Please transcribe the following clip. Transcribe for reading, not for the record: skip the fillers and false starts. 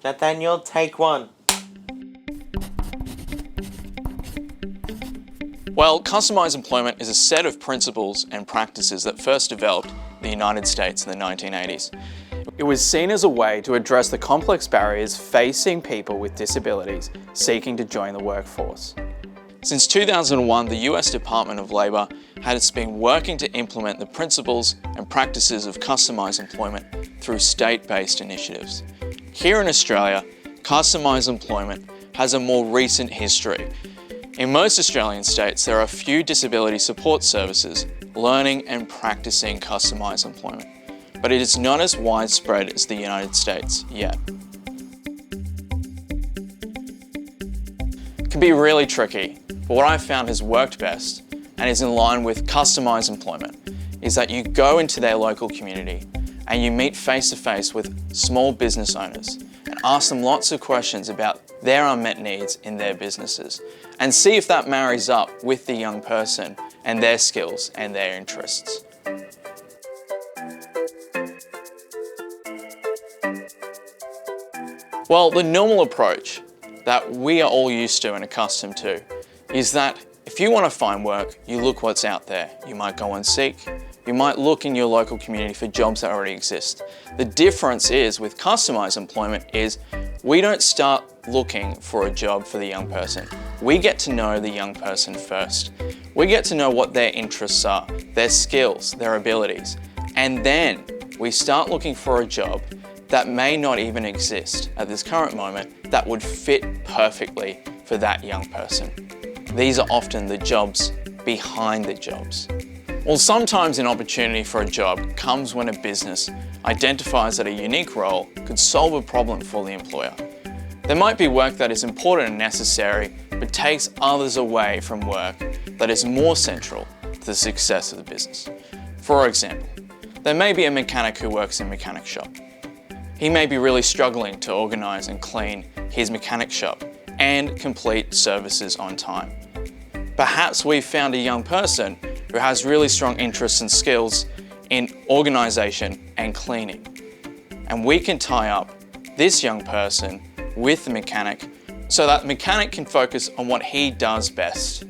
Nathanael, take one. Well, Customised Employment is a set of principles and practices that first developed in the United States in the 1980s. It was seen as a way to address the complex barriers facing people with disabilities seeking to join the workforce. Since 2001, the US Department of Labor has been working to implement the principles and practices of Customised Employment through state-based initiatives. Here in Australia, Customised Employment has a more recent history. In most Australian states, there are few disability support services learning and practicing Customised Employment, but it is not as widespread as the United States yet. It can be really tricky, but what I've found has worked best and is in line with Customised Employment is that you go into their local community and you meet face-to-face with small business owners and ask them lots of questions about their unmet needs in their businesses and see if that marries up with the young person and their skills and their interests. Well, the normal approach that we are all used to and accustomed to is that if you want to find work, you look what's out there. You might go and seek. You might look in your local community for jobs that already exist. The difference is with Customised Employment is we don't start looking for a job for the young person. We get to know the young person first. We get to know what their interests are, their skills, their abilities, and then we start looking for a job that may not even exist at this current moment that would fit perfectly for that young person. These are often the jobs behind the jobs. Well, sometimes an opportunity for a job comes when a business identifies that a unique role could solve a problem for the employer. There might be work that is important and necessary, but takes others away from work that is more central to the success of the business. For example, there may be a mechanic who works in a mechanic shop. He may be really struggling to organise and clean his mechanic shop and complete services on time. Perhaps we've found a young person who has really strong interests and skills in organisation and cleaning. And we can tie up this young person with the mechanic so that the mechanic can focus on what he does best,